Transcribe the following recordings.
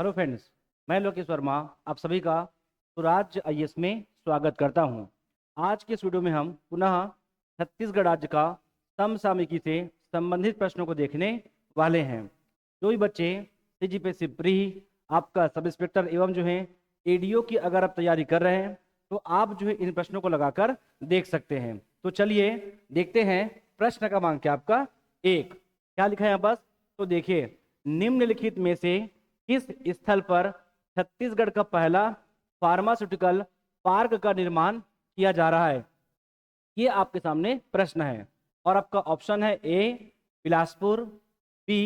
Hello friends, मैं लोकेश वर्मा आप सभी का स्वराज्य आईएएस में स्वागत करता हूं। आज के इस वीडियो में हम पुनः छत्तीसगढ़ राज्य का समसामयिकी से संबंधित प्रश्नों को देखने वाले हैं। जो भी बच्चे सीजीपीएससी प्री, आपका सब इंस्पेक्टर एवं जो है एडीओ की अगर आप तैयारी कर रहे हैं तो आप जो है इन प्रश्नों को लगाकर देख सकते हैं। तो चलिए देखते हैं प्रश्न क्रमांक आपका 1 क्या लिखा है यहाँ पास। तो देखिए, निम्नलिखित में से किस स्थल पर छत्तीसगढ़ का पहला फार्मास्यूटिकल पार्क का निर्माण किया जा रहा है। ये आपके सामने प्रश्न है और आपका ऑप्शन है ए बिलासपुर, बी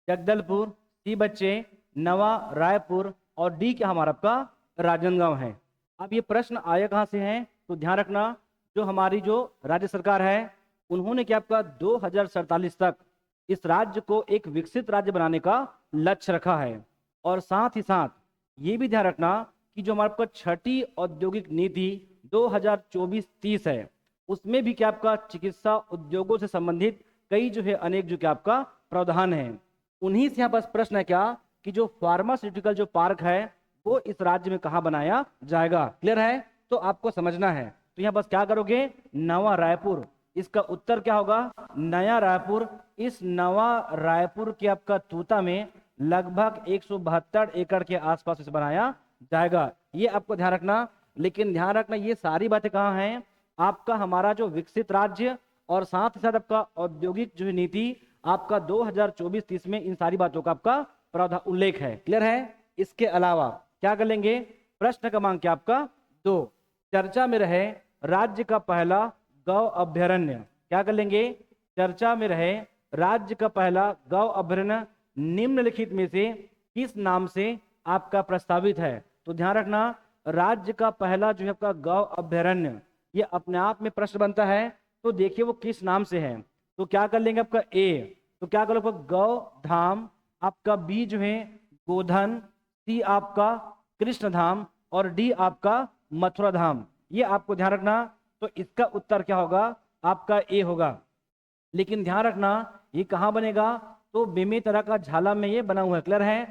जगदलपुर, सी बच्चे नवा रायपुर और डी क्या हमारा आपका राजनांदगांव है। अब ये प्रश्न आया कहाँ से है तो ध्यान रखना, जो हमारी जो राज्य सरकार है उन्होंने क्या आपका 2047 तक इस राज्य को एक विकसित राज्य बनाने का लक्ष्य रखा है। और साथ ही साथ ये भी ध्यान रखना कि जो हमारे पास छठी औद्योगिक नीति 2024-30 है उसमें भी क्या आपका चिकित्सा उद्योगों से संबंधित कई जो है अनेक जो क्या आपका प्रावधान है। उन्हीं से यहाँ पास प्रश्न है क्या कि जो फार्मास्यूटिकल जो पार्क है वो इस राज्य में कहाँ बनाया जाएगा। क्लियर है? तो आपको समझना है तो यहाँ बस क्या करोगे, नवा रायपुर। इसका उत्तर क्या होगा, नया रायपुर। इस नवा रायपुर के आपका तूता में लगभग 172 एकड़ के आसपास इसे बनाया जाएगा। ये आपको ध्यान रखना। लेकिन ध्यान रखना ये सारी बातें कहाँ हैं, आपका हमारा जो विकसित राज्य और साथ ही साथ आपका औद्योगिक जो नीति आपका 2024-30 में इन सारी बातों का आपका प्रावधान उल्लेख है। क्लियर है? इसके अलावा क्या कर लेंगे, प्रश्न क्रमांक आपका 2 चर्चा में रहे राज्य का पहला गौ अभ्यारण्य। क्या कर लेंगे, चर्चा में रहे राज्य का पहला गौ अभ्यारण्य निम्नलिखित में से किस नाम से आपका प्रस्तावित है। तो ध्यान रखना, राज्य का पहला जो है आपका गौ अभ्यारण्य ये अपने आप में प्रश्न बनता है। तो देखिए वो किस नाम से है। तो क्या कर लेंगे आपका ए, तो क्या करोगे गौ धाम, आपका बी जो है गोधन, सी आपका कृष्ण धाम और डी आपका मथुरा धाम। ये आपको ध्यान रखना। तो इसका उत्तर क्या होगा, आपका ए होगा। लेकिन ध्यान रखना ये कहाँ बनेगा, तो बेमेतरा का झालम में ये बना हुआ है। क्लियर है?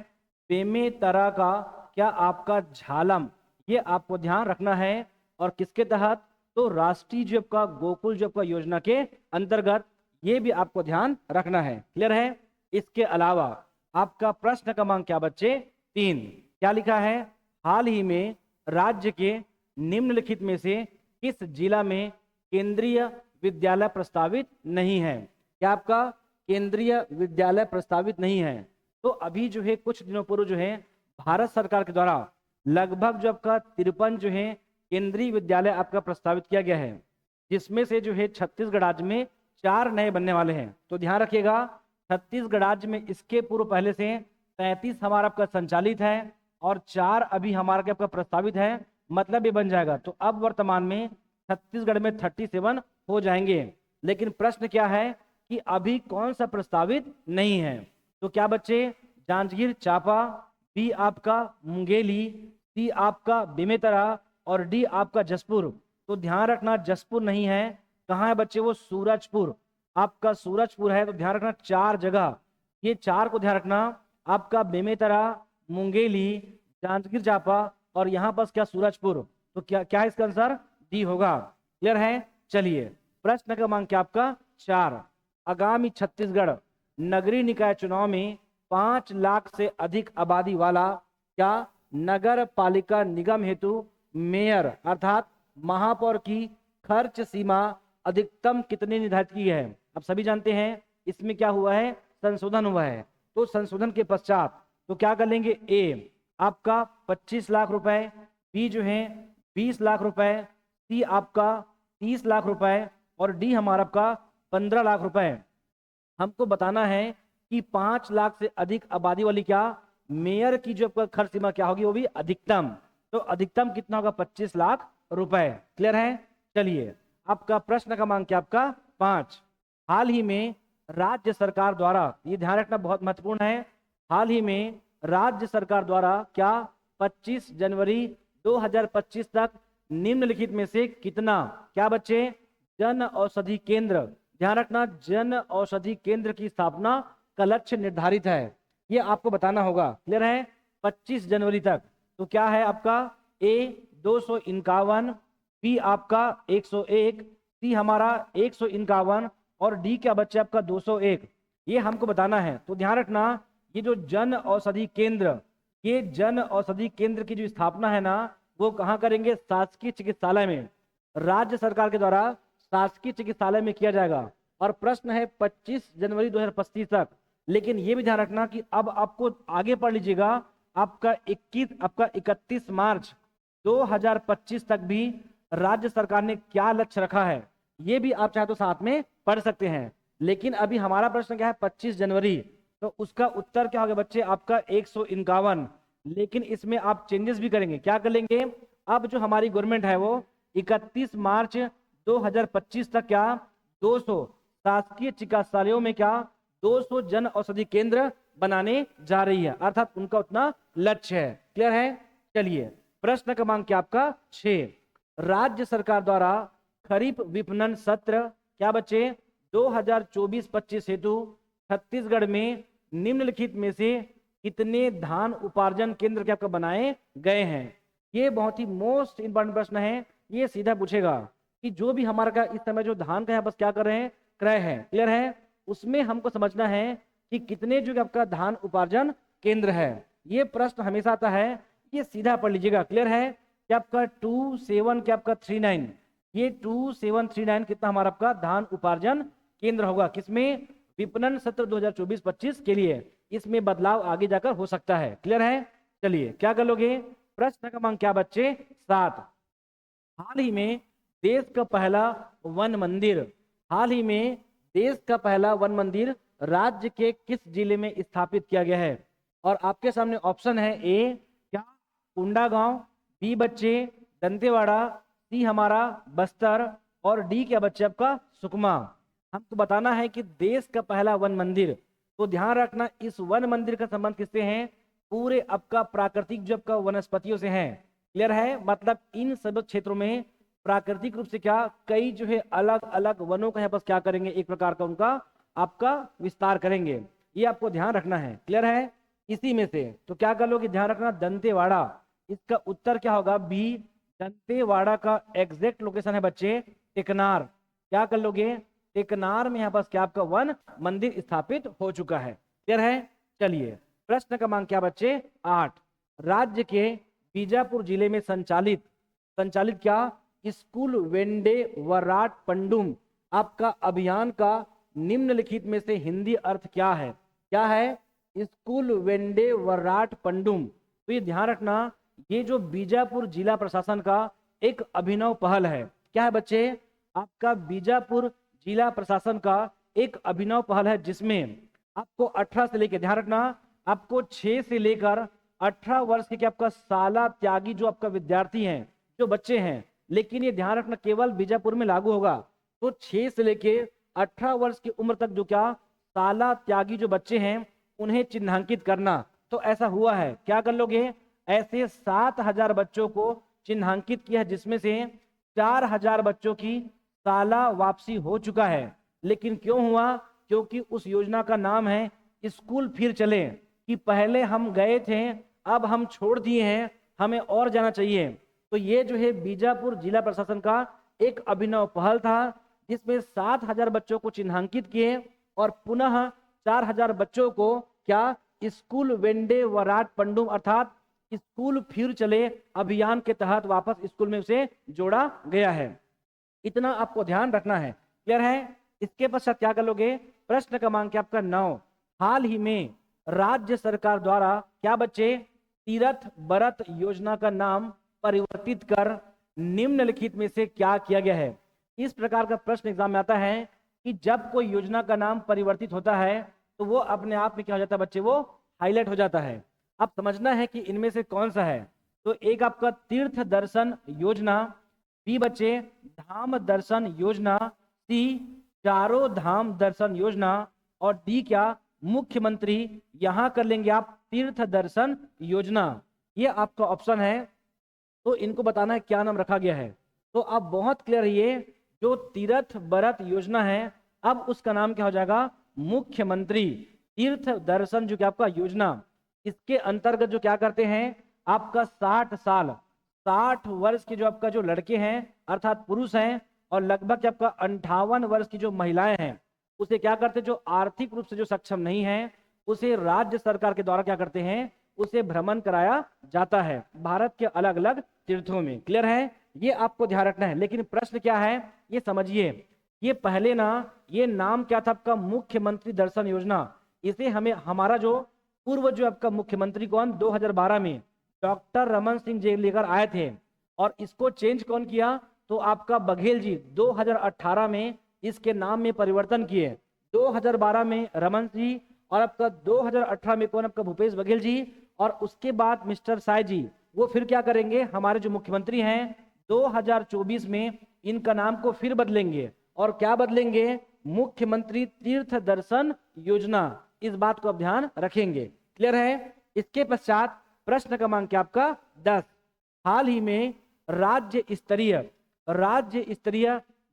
बेमेतरा का क्या आपका झालम, ये आपको ध्यान रखना है। और किसके तहत, तो राष्ट्रीय जो आपका गोकुल जो आपका योजना के अंतर्गत, ये भी आपको ध्यान रखना है। क्लियर है? इसके अलावा आपका प्रश्न क्रमांक क्या बच्चे 3 क्या लिखा है, हाल ही में राज्य के निम्नलिखित में से किस जिला में केंद्रीय विद्यालय प्रस्तावित नहीं है। क्या आपका केंद्रीय विद्यालय प्रस्तावित नहीं है। तो अभी जो है कुछ दिनों पूर्व जो है भारत सरकार के द्वारा लगभग जो आपका 53 जो है केंद्रीय विद्यालय आपका प्रस्तावित किया गया है, जिसमें से जो है छत्तीसगढ़ राज्य में 4 नए बनने वाले हैं। तो ध्यान रखिएगा, छत्तीसगढ़ राज्य में इसके पूर्व पहले से 33 हमारा आपका संचालित है और 4 अभी हमारा क्या आपका प्रस्तावित है, मतलब ये बन जाएगा। तो अब वर्तमान में छत्तीसगढ़ में 37 हो जाएंगे। लेकिन प्रश्न क्या है कि अभी कौन सा प्रस्तावित नहीं है। तो क्या बच्चे, जांजगीर चांपा, बी आपका मुंगेली, सी आपका बेमेतरा और डी आपका जसपुर। तो ध्यान रखना जसपुर नहीं है, कहाँ है बच्चे, वो सूरजपुर। आपका सूरजपुर है। तो ध्यान रखना 4 जगह, ये 4 को ध्यान रखना, आपका बेमेतरा, मुंगेली, जांजगीर चांपा और यहाँ पर क्या सूरजपुर। तो क्या क्या है इसका आंसर, डी होगा। क्लियर है? चलिए प्रश्न क्रमांक क्या आपका 4, आगामी छत्तीसगढ़ नगरीय निकाय चुनाव में 5 लाख से अधिक आबादी वाला क्या नगर पालिका निगम हेतु मेयर अर्थात महापौर की खर्च सीमा अधिकतम कितनी निर्धारित की है। अब सभी जानते हैं इसमें क्या हुआ है, संशोधन हुआ है। तो संशोधन के पश्चात तो क्या कर लेंगे, ए आपका 25 लाख रुपए, बी जो है 20 लाख रुपए, सी आपका 30 लाख रुपए और डी हमारा आपका 15 लाख रुपए। हमको बताना है कि 5 लाख से अधिक आबादी वाली क्या मेयर की जो आपका खर्च सीमा क्या होगी, वो भी अधिकतम। तो अधिकतम कितना होगा, 25 लाख रुपए। क्लियर है? चलिए आपका प्रश्न क्रमांक क्या आपका 5, हाल ही में राज्य सरकार द्वारा, ये ध्यान रखना बहुत महत्वपूर्ण है, हाल ही में राज्य सरकार द्वारा क्या 25 जनवरी 2025 तक निम्नलिखित में से कितना क्या बच्चे जन औषधि केंद्र, ध्यान रखना जन औषधि केंद्र की स्थापना का लक्ष्य निर्धारित है, ये आपको बताना होगा। क्लियर है? 25 जनवरी तक। तो क्या है आपका ए 251, बी आपका 101, सी हमारा 151 और डी क्या बच्चे आपका 201। ये हमको बताना है। तो ध्यान रखना, ये जो जन औषधि केंद्र, ये जन औषधि केंद्र की जो स्थापना है ना, वो कहाँ करेंगे? शासकीय चिकित्सालय में, राज्य सरकार के द्वारा शासकीय चिकित्सालय में किया जाएगा। और प्रश्न है 25 जनवरी 2025 तक। लेकिन ये भी ध्यान रखना कि अब आपको आगे पढ़ लीजिएगा, आपका 31 मार्च 2025 तक भी राज्य सरकार ने क्या लक्ष्य रखा है, ये भी आप चाहे तो साथ में पढ़ सकते हैं। लेकिन अभी हमारा प्रश्न क्या है? 25 जनवरी, तो उसका उत्तर क्या होगा बच्चे? आपका 151। लेकिन इसमें आप चेंजेस भी करेंगे। क्या कर लेंगे? अब जो हमारी गवर्नमेंट है वो 31 मार्च 2025 तक क्या 200 शासकीय चिकित्सालयों में क्या 200 जन औषधि केंद्र बनाने जा रही है, अर्थात उनका उतना लक्ष्य है। क्लियर है? चलिए, प्रश्न क्रमांक क्या आपका 6। राज्य सरकार द्वारा खरीफ विपणन सत्र क्या बच्चे 2024-25 हेतु छत्तीसगढ़ में निम्नलिखित में से कितने धान उपार्जन केंद्र क्या आपका बनाए गए हैं? ये बहुत ही मोस्ट इंपॉर्टेंट प्रश्न है। ये सीधा पूछेगा कि जो भी हमारा का इस समय जो धान का है बस क्या कर रहे हैं? क्रय है। क्लियर है? उसमें हमको समझना है कि कितने जो आपका धान उपार्जन केंद्र है। ये प्रश्न हमेशा आता है, ये सीधा पढ़ लीजिएगा। क्लियर है? कि आपका 27 क्या आपका 39, ये 2739 कितना हमारा आपका धान उपार्जन केंद्र होगा? किसमें? विपणन सत्र 2024-25 के लिए। इसमें बदलाव आगे जाकर हो सकता है। क्लियर है? चलिए, क्या कर लोगे? प्रश्न क्रमांक क्या बच्चे 7। हाल ही में देश का पहला वन मंदिर, हाल ही में देश का पहला वन मंदिर राज्य के किस जिले में स्थापित किया गया है? और आपके सामने ऑप्शन है ए क्या कोंडागांव, बी बच्चे दंतेवाड़ा, सी हमारा बस्तर और डी क्या बच्चे आपका सुकमा। हमको बताना है कि देश का पहला वन मंदिर। तो ध्यान रखना, इस वन मंदिर का संबंध किससे है? पूरे आपका प्राकृतिक जो आपका वनस्पतियों से है। क्लियर है? मतलब इन सब क्षेत्रों में प्राकृतिक रूप से क्या कई जो है अलग अलग वनों का यहाँ पर क्या करेंगे? एक प्रकार का उनका आपका विस्तार करेंगे। ये आपको ध्यान रखना है। क्लियर है? इसी में से तो क्या कर लोगे? ध्यान रखना, दंतेवाड़ा। इसका उत्तर क्या होगा? बी। दंतेवाड़ा का एग्जैक्ट लोकेशन है बच्चे टेकनार। क्या कर लोगे? टेकनार में यहाँ पर क्या आपका वन मंदिर स्थापित हो चुका है। क्लियर है? चलिए, प्रश्न क्रमांक क्या बच्चे 8। राज्य के बीजापुर जिले में संचालित क्या स्कूल वेंडे वराट पंडुम आपका अभियान का निम्नलिखित में से हिंदी अर्थ क्या है? क्या है? स्कूल वेंडे वराट पंडुम। तो ये ध्यान रखना, ये जो बीजापुर जिला प्रशासन का एक अभिनव पहल है। क्या है बच्चे? आपका बीजापुर जिला प्रशासन का एक अभिनव पहल है, जिसमें आपको 18 से लेकर, ध्यान रखना, आपको 6 से लेकर 18 वर्ष के आपका शाला त्यागी जो आपका विद्यार्थी हैं, जो बच्चे हैं, लेकिन ये ध्यान रखना केवल बीजापुर में लागू होगा। तो 6 से लेके 18 वर्ष की उम्र तक जो क्या शाला त्यागी जो बच्चे हैं उन्हें चिन्हांकित करना। तो ऐसा हुआ है। क्या कर लोगे? ऐसे 7000 बच्चों को चिन्हांकित किया है, जिसमें से 4000 बच्चों की शाला वापसी हो चुका है। लेकिन क्यों हुआ? क्योंकि उस योजना का नाम है स्कूल फिर चले, कि पहले हम गए थे अब हम छोड़ दिए हैं, हमें और जाना चाहिए। तो ये जो है बीजापुर जिला प्रशासन का एक अभिनव पहल था, जिसमें 7000 बच्चों को चिन्हांकित किए और पुनः 4000 बच्चों को क्या स्कूल वेंडे वराट पंडुम अर्थात स्कूल फिर चले अभियान के तहत वापस स्कूल में उसे जोड़ा गया है। इतना आपको ध्यान रखना है। क्लियर है? इसके पश्चात क्या कर लोगे? प्रश्न क्रमांक आपका 9। हाल ही में राज्य सरकार द्वारा क्या बच्चे तीरथ बरत योजना का नाम परिवर्तित कर निम्नलिखित में से क्या किया गया है? इस प्रकार का प्रश्न एग्जाम में आता है कि जब कोई योजना का नाम परिवर्तित होता है तो वो अपने आप में क्या हो जाता है बच्चे? वो हाईलाइट हो जाता है। अब समझना है कि इनमें से कौन सा है। तो एक आपका तीर्थ दर्शन योजना, बी बच्चे धाम दर्शन योजना, सी चारों धाम दर्शन योजना और डी क्या मुख्यमंत्री यहां कर लेंगे आप तीर्थ दर्शन योजना। ये आपका ऑप्शन है। तो इनको बताना है क्या नाम रखा गया है। तो आप बहुत क्लियर रहिए, जो तीर्थ बरत योजना है अब उसका नाम क्या हो जाएगा? मुख्यमंत्री तीर्थ दर्शन जो कि आपका योजना। इसके अंतर्गत जो क्या करते हैं, आपका 60 वर्ष के जो आपका जो लड़के हैं अर्थात पुरुष हैं और लगभग आपका 58 वर्ष की जो महिलाएं हैं, उसे क्या करते हैं, जो आर्थिक रूप से जो सक्षम नहीं है उसे राज्य सरकार के द्वारा क्या करते हैं, उसे भ्रमण कराया जाता है भारत के अलग अलग तीर्थों में। क्लियर है, ये आपको ध्यान रखना है। लेकिन प्रश्न क्या है ये समझिए, ये पहले ना ये नाम क्या था आपका, मुख्यमंत्री दर्शन योजना। इसे हमें हमारा जो पूर्व जो आपका मुख्यमंत्री कौन 2012 में डॉक्टर रमन सिंह जी लेकर आए थे, और इसको चेंज कौन किया, तो आपका बघेल जी 2018 में इसके नाम में परिवर्तन किए। 2012 में रमन जी और आपका 2018 में कौन, आपका भूपेश बघेल जी, और उसके बाद मिस्टर साय जी वो फिर क्या करेंगे, हमारे जो मुख्यमंत्री हैं 2024 में इनका नाम को फिर बदलेंगे और क्या बदलेंगे, मुख्यमंत्री तीर्थ दर्शन योजना। इस बात को आप ध्यान रखेंगे। क्लियर है। इसके पश्चात प्रश्न क्रमांक क्या आपका 10, हाल ही में राज्य स्तरीय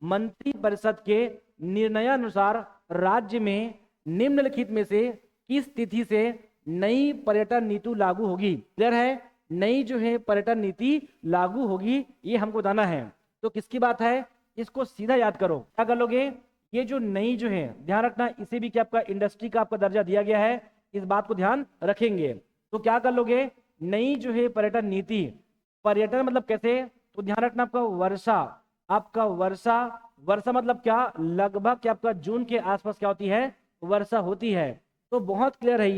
मंत्री परिषद के निर्णयानुसार राज्य में निम्नलिखित में से किस तिथि से नई पर्यटन नीति लागू होगी। क्लियर है, नई जो है पर्यटन नीति लागू होगी, ये हमको बताना है। तो किसकी बात है, इसको सीधा याद करो। क्या कर लोगे, ये जो नई जो है ध्यान रखना, इसे भी क्या आपका इंडस्ट्री का आपका दर्जा दिया गया है, इस बात को ध्यान रखेंगे। तो क्या कर लोगे, नई जो है पर्यटन नीति, पर्यटन मतलब कैसे, तो ध्यान रखना आपका वर्षा मतलब क्या, लगभग क्या आपका जून के आसपास क्या होती है, वर्षा होती है। तो बहुत क्लियर है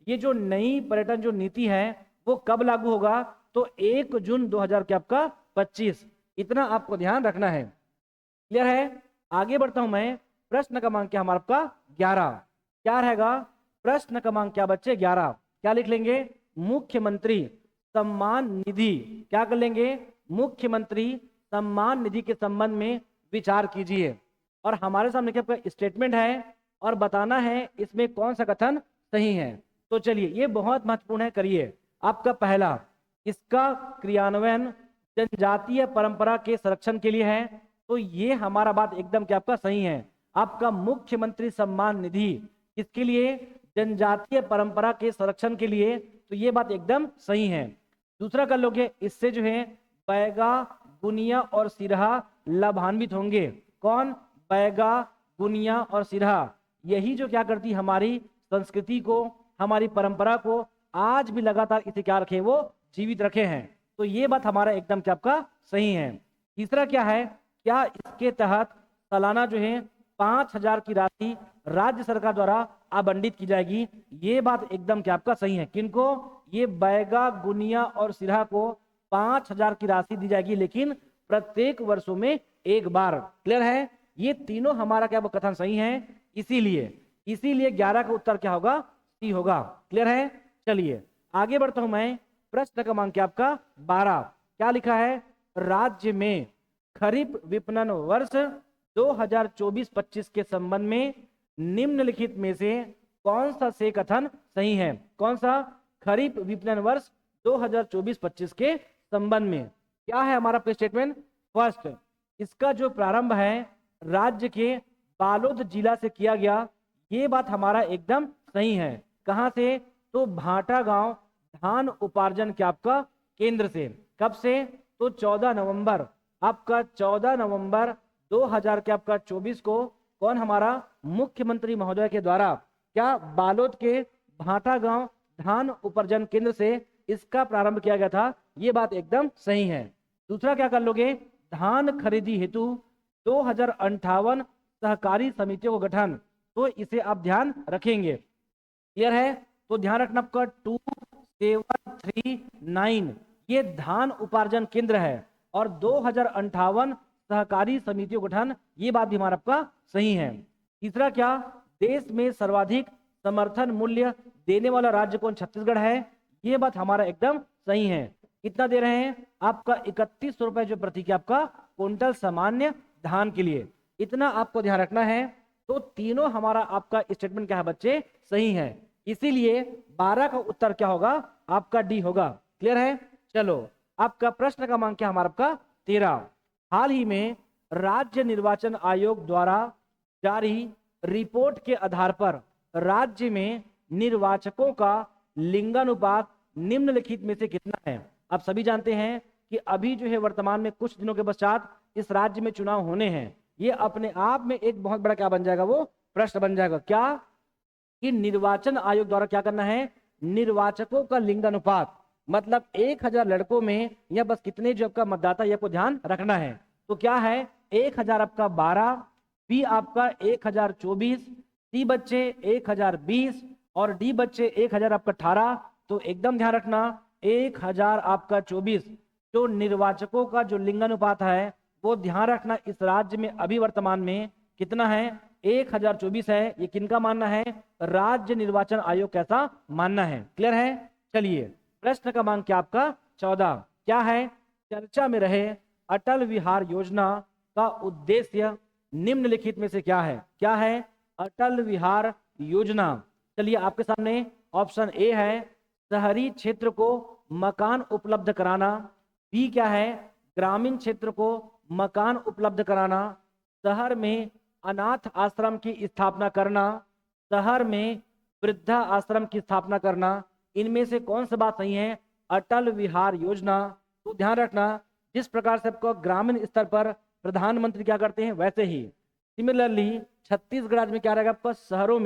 ये जो नई पर्यटन जो नीति है वो कब लागू होगा, तो 1 जून 2025, इतना आपको ध्यान रखना है। क्लियर है, आगे बढ़ता हूं मैं। प्रश्न क्रमांक क्या हमारा आपका 11, क्या रहेगा, प्रश्न क्रमांक क्या बच्चे 11, क्या लिख लेंगे, मुख्यमंत्री सम्मान निधि। क्या कर लेंगे, मुख्यमंत्री सम्मान निधि के संबंध में विचार कीजिए। और हमारे सामने क्या आपका स्टेटमेंट है और बताना है इसमें कौन सा कथन सही है। तो चलिए ये बहुत महत्वपूर्ण है, करिए। आपका पहला, इसका क्रियान्वयन जनजातीय परंपरा के संरक्षण के लिए है। तो ये हमारा बात एकदम क्या आपका सही है। आपका मुख्यमंत्री सम्मान निधि किसके लिए, जनजातीय परंपरा के संरक्षण के लिए, तो ये बात एकदम सही है। दूसरा कर लोगे, इससे जो है बैगा, गुनिया और सिरहा लाभान्वित होंगे। कौन, बैगा, गुनिया और सिरहा, यही जो क्या करती हमारी संस्कृति को, हमारी परंपरा को आज भी लगातार इसे क्या रखे, वो जीवित रखे हैं। तो ये बात हमारा एकदम क्या आपका सही है। तीसरा क्या है, क्या इसके तहत सालाना जो है 5,000 की राशि राज्य सरकार द्वारा आवंटित की जाएगी। ये बात एकदम क्या आपका सही है। किनको, ये बैगा, गुनिया और सिरहा को 5,000 की राशि दी जाएगी, लेकिन प्रत्येक वर्षों में एक बार। क्लियर है, ये तीनों हमारा क्या वो कथन सही है। इसीलिए 11 का उत्तर क्या होगा, सी होगा। क्लियर है, चलिए आगे बढ़ता हूं मैं। प्रश्न क्रमांक क्या आपका 12, क्या लिखा है, राज्य में खरीफ विपणन वर्ष 2024-25 के संबंध में निम्नलिखित में से कौन सा से कथन सही है। कौन सा, खरीफ विपणन वर्ष 2024-25 के संबंध में क्या है हमारा स्टेटमेंट। फर्स्ट, इसका जो प्रारंभ है राज्य के बालोद जिला से किया गया। ये बात हमारा एकदम सही है। कहां से, तो भाटा गांव धान उपार्जन के आपका केंद्र से। कब से, तो 14 नवंबर, आपका 14 नवंबर 2000 के आपका 24 को कौन, हमारा मुख्यमंत्री महोदय के द्वारा क्या बालोद के भाटा गांव धान उपार्जन केंद्र से इसका प्रारंभ किया गया था। ये बात एकदम सही है। दूसरा क्या कर लोगे, धान खरीदी हेतु 2058 सहकारी समितियों को गठन, तो इसे आप ध्यान रखेंगे। क्लियर है, तो ध्यान रखना आपका 2739 ये धान उपार्जन केंद्र है और 2058 सहकारी समितियों गठन, ये बात भी हमारा आपका सही है। तीसरा क्या, देश में सर्वाधिक समर्थन मूल्य देने वाला राज्य कौन, छत्तीसगढ़ है। ये बात हमारा एकदम सही है। कितना दे रहे हैं, आपका 31 रुपए जो प्रति की आपका क्विंटल सामान्य धान के लिए, इतना आपको ध्यान रखना है। तो तीनों हमारा आपका स्टेटमेंट क्या है बच्चे, सही है। इसीलिए 12 का उत्तर क्या होगा, आपका डी होगा। क्लियर है, चलो आपका प्रश्न क्रमांक क्या हमारा आपका 13, हाल ही में राज्य निर्वाचन आयोग द्वारा जारी रिपोर्ट के आधार पर राज्य में निर्वाचकों का लिंगानुपात निम्नलिखित में से कितना है? आप सभी जानते हैं कि अभी जो है वर्तमान में कुछ दिनों के पश्चात इस राज्य में चुनाव होने हैं। ये अपने आप में एक बहुत बड़ा क्या बन जाएगा, वो प्रश्न बन जाएगा। क्या कि निर्वाचन आयोग द्वारा क्या करना है, निर्वाचकों का लिंगानुपात, मतलब 1000 लड़कों में या बस कितने जो आपका मतदाता, ये आपको ध्यान रखना है। तो क्या है, 1000 आपका 12, बी आपका 1024, सी बच्चे 1020 और डी बच्चे 1000 आपका 18। तो एकदम ध्यान रखना 1000 आपका 24 जो निर्वाचकों का जो लिंगानुपात है वो ध्यान रखना इस राज्य में अभी वर्तमान में कितना है, 1024 है। ये किनका मानना है, राज्य निर्वाचन आयोग कैसा मानना है। क्लियर है? चलिए प्रश्न क्रमांक क्या आपका 14 क्या है, चर्चा में रहे अटल विहार योजना का उद्देश्य निम्नलिखित में से क्या है? क्या है अटल विहार योजना? चलिए आपके सामने ऑप्शन ए है शहरी क्षेत्र को मकान उपलब्ध कराना, बी क्या है ग्रामीण क्षेत्र को मकान उपलब्ध कराना, शहर में अनाथ आश्रम की स्थापना करना, शहर में वृद्धा आश्रम की स्थापना करना। इनमें से कौन सा बात सही है? अटल विहार योजना। तो ध्यान रखना जिस प्रकार से आपको ग्रामीण स्तर पर प्रधानमंत्री क्या करते हैं वैसे ही सिमिलरली छत्तीसगढ़ राज्य में क्या रहेगा आपका, शहरों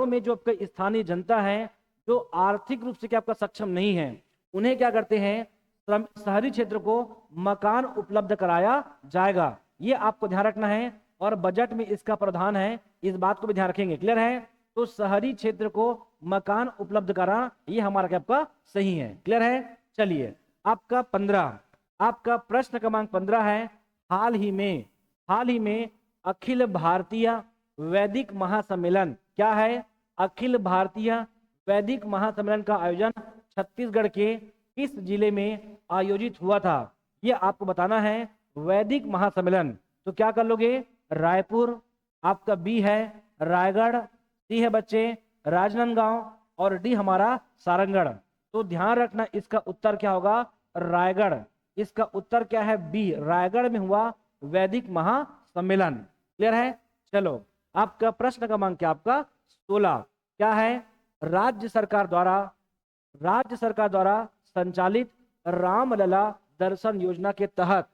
में जो आपका स्थानीय जनता है जो आर्थिक रूप से क्या आपका सक्षम नहीं है, उन्हें क्या करते हैं, शहरी क्षेत्र को मकान उपलब्ध कराया जाएगा। ये आपको ध्यान रखना है और बजट में इसका प्रावधान है, इस बात को भी ध्यान रखेंगे। क्लियर है? तो शहरी क्षेत्र को मकान उपलब्ध कराना ये हमारा क्या आपका सही है। क्लियर है? चलिए आपका 15 आपका प्रश्न क्रमांक 15 है हाल ही में अखिल भारतीय वैदिक महासम्मेलन, क्या है अखिल भारतीय वैदिक महासम्मेलन का आयोजन छत्तीसगढ़ के किस जिले में आयोजित हुआ था? ये आपको बताना है। वैदिक महासम्मेलन तो क्या कर लोगे, रायपुर, आपका बी है रायगढ़, सी है बच्चे राजनांदगांव और डी हमारा सारंगढ़। तो ध्यान रखना इसका उत्तर क्या होगा, रायगढ़। इसका उत्तर क्या है, बी रायगढ़ में हुआ वैदिक महासम्मेलन। क्लियर है? चलो आपका प्रश्न क्रमांक क्या आपका 16 क्या है, राज्य सरकार द्वारा संचालित रामलला दर्शन योजना के तहत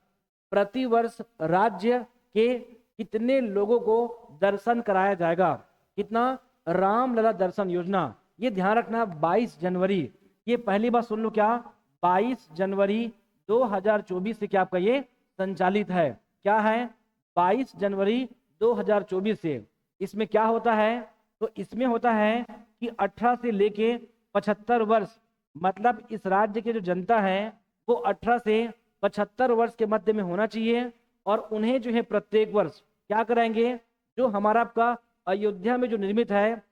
प्रतिवर्ष राज्य के कितने लोगों को दर्शन कराया जाएगा? कितना? रामलला दर्शन योजना। ये ध्यान रखना 22 जनवरी, ये पहली बार सुन लो क्या, 22 जनवरी 2024 से क्या आपका ये संचालित है। क्या है? 22 जनवरी 2024 से। इसमें क्या होता है, तो इसमें होता है कि 18 से लेके 75 वर्ष, मतलब इस राज्य के जो जनता है वो 18 से 75 वर्ष के मध्य में होना चाहिए और उन्हें जो है प्रत्येक वर्ष क्या कराएंगे, जो हमारा आपका अयोध्या में जो निर्मित है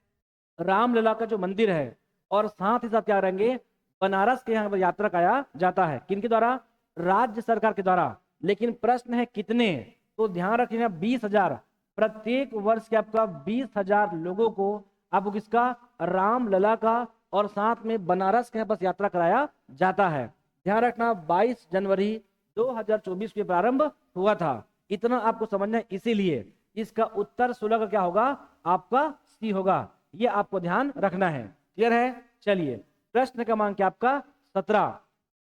रामलला का जो मंदिर है और साथ ही साथ क्या करेंगे, बनारस के यहाँ पर यात्रा कराया जाता है। किनके द्वारा? राज्य सरकार के द्वारा। लेकिन प्रश्न है कितने, तो ध्यान रखिएगा 20,000 प्रत्येक वर्ष के आपका 20,000 लोगों को आपको किसका, रामलला का और साथ में बनारस के यहाँ पर यात्रा कराया जाता है। ध्यान रखना 22 जनवरी 2024 में प्रारंभ हुआ था। इतना आपको समझना है, इसीलिए इसका उत्तर 16 का क्या होगा, आपका सी होगा। ये आपको ध्यान रखना है। क्लियर है? चलिए प्रश्न क्रमांक क्या आपका 17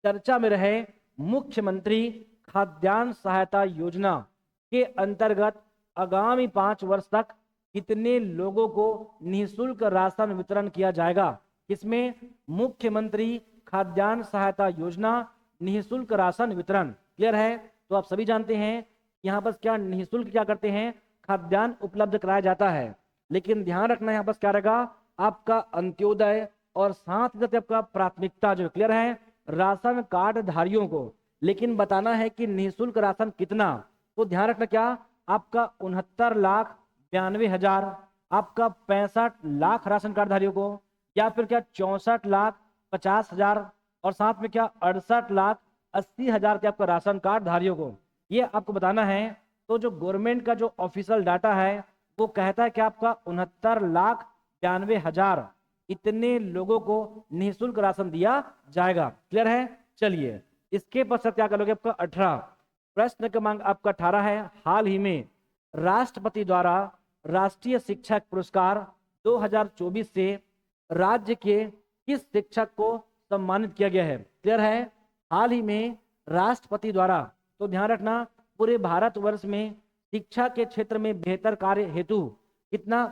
चर्चा में रहे मुख्यमंत्री खाद्यान्न सहायता योजना के अंतर्गत आगामी 5 वर्ष तक कितने लोगों को निःशुल्क राशन वितरण किया जाएगा? किसमें? मुख्यमंत्री खाद्यान्न सहायता योजना निःशुल्क राशन वितरण। क्लियर है? तो आप सभी जानते हैं यहाँ पर क्या निःशुल्क क्या करते हैं, खाद्यान्न उपलब्ध कराया जाता है। लेकिन ध्यान रखना यहाँ पर क्या रहेगा, आपका अंत्योदय और साथ ही साथ आपका प्राथमिकता जो। क्लियर है? राशन कार्ड धारियों को, लेकिन बताना है कि निःशुल्क राशन कितना। तो ध्यान रखना क्या, आपका 69,92,000, आपका 65 लाख राशन कार्ड धारियों को, या फिर क्या 64,50,000 और साथ में क्या 68,80,000 के आपका राशन कार्ड धारियों को। ये आपको बताना है। तो जो गवर्नमेंट का जो ऑफिशियल डाटा है वो कहता है कि आपका 69,92,000 इतने लोगों को निःशुल्क राशन दिया जाएगा। क्लियर है? चलिए इसके पश्चात क्या करोगे, आपका 18 प्रश्न क्रमांक आपका 18 है हाल ही में राष्ट्रपति द्वारा राष्ट्रीय शिक्षक पुरस्कार 2024 से राज्य के किस शिक्षक को सम्मानित किया गया है? क्लियर है? हाल ही में राष्ट्रपति द्वारा, तो ध्यान रखना, पूरे भारतवर्ष में शिक्षा के क्षेत्र में बेहतर कार्य हेतु कितना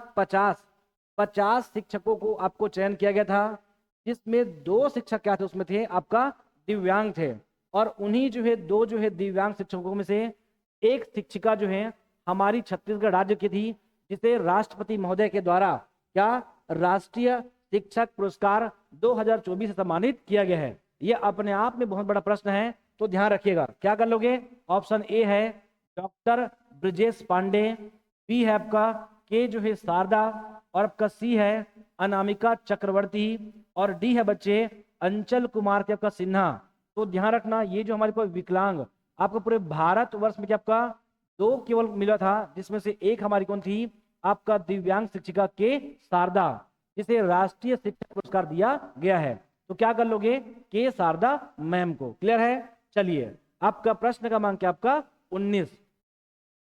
50 शिक्षकों को आपको चयन किया गया था, जिसमें 2 शिक्षक क्या थे, उसमें थे आपका दिव्यांग थे। और उन्हीं जो है 2 जो है दिव्यांग शिक्षकों में से एक शिक्षिका जो है हमारी छत्तीसगढ़ राज्य की थी, जिसे राष्ट्रपति महोदय के द्वारा क्या राष्ट्रीय शिक्षक पुरस्कार 2024 से सम्मानित किया गया है। यह अपने आप में बहुत बड़ा प्रश्न है, तो ध्यान रखिएगा। क्या कर लोगे? ऑप्शन ए है डॉक्टर ब्रजेश पांडे, बी है आपका के जो है शारदा, और आपका सी है अनामिका चक्रवर्ती, और डी है बच्चे अंचल कुमार के आपका सिन्हा। तो ध्यान रखना, ये जो हमारे पास विकलांग आपको पूरे भारतवर्ष में क्या आपका 2 केवल मिला था, जिसमें से एक हमारी कौन थी? आपका दिव्यांग शिक्षिका के शारदा, जिसे राष्ट्रीय शिक्षक पुरस्कार दिया गया है। तो क्या कर लोगे? के शारदा मैम को। क्लियर है? चलिए, आपका प्रश्न का क्रमांक आपका 19।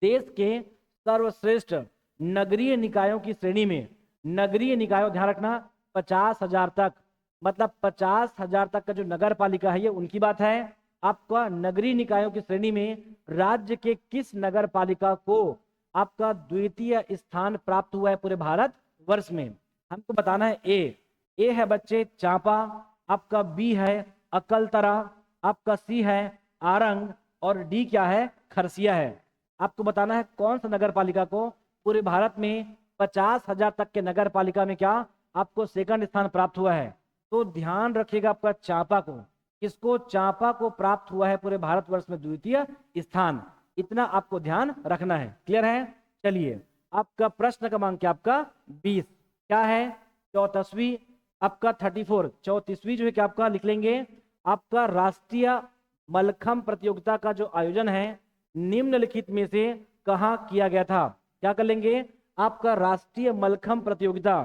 देश के सर्वश्रेष्ठ नगरीय निकायों की श्रेणी में, नगरीय निकायों ध्यान रखना 50,000 तक, मतलब 50,000 तक का जो नगर पालिका है, ये उनकी बात है। आपका नगरीय निकायों की श्रेणी में राज्य के किस नगर पालिका को आपका द्वितीय स्थान प्राप्त हुआ है पूरे भारत वर्ष में? हमको बताना है। ए है बच्चे चांपा, आपका बी है अकलतरा, आपका सी है आरंग, और डी क्या है? खरसिया है। आपको बताना है कौन सा नगर पालिका को पूरे भारत में 50,000 तक के नगर पालिका में क्या आपको सेकंड स्थान प्राप्त हुआ है। तो ध्यान रखिएगा, आपका चांपा को, किसको? चांपा को प्राप्त हुआ है पूरे भारतवर्ष में द्वितीय स्थान। इतना आपको ध्यान रखना है। क्लियर है? चलिए, आपका प्रश्न क्रमांक आपका 20 क्या है? 34वीं आपका 34वीं जो है क्या आपका लिख लेंगे, आपका राष्ट्रीय मलखम प्रतियोगिता का जो आयोजन है निम्नलिखित में से कहाँ किया गया था? क्या कर लेंगे? आपका राष्ट्रीय मलखम प्रतियोगिता,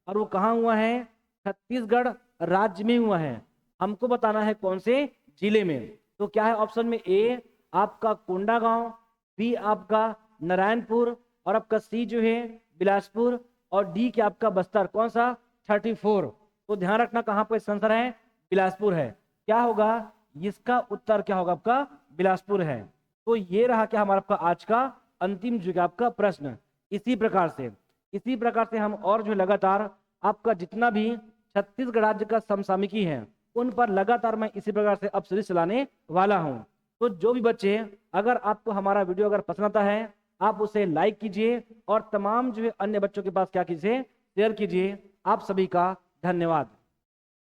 और वो कहाँ हुआ है? छत्तीसगढ़ राज्य में हुआ है। हमको बताना है कौन से जिले में। तो क्या है ऑप्शन में? ए आपका कोंडागांव, बी आपका नारायणपुर, और आपका सी जो है बिलासपुर, और डी क्या आपका बस्तर। कौन सा? 34। तो ध्यान रखना कहाँ पर आंसर है? बिलासपुर है। क्या होगा इसका उत्तर? क्या होगा आपका? बिलासपुर है। तो ये रहा क्या हमारा आपका आज का अंतिम जो आपका प्रश्न। इसी प्रकार से हम और जो लगातार आपका जितना भी छत्तीसगढ़ राज्य का समसामयिकी है, उन पर लगातार मैं इसी प्रकार से अब सीरीज चलाने वाला हूं। तो जो भी बच्चे, अगर आपको हमारा वीडियो अगर पसंद आता है, आप उसे लाइक कीजिए और तमाम जो है अन्य बच्चों के पास क्या कीजिए? शेयर कीजिए। आप सभी का धन्यवाद।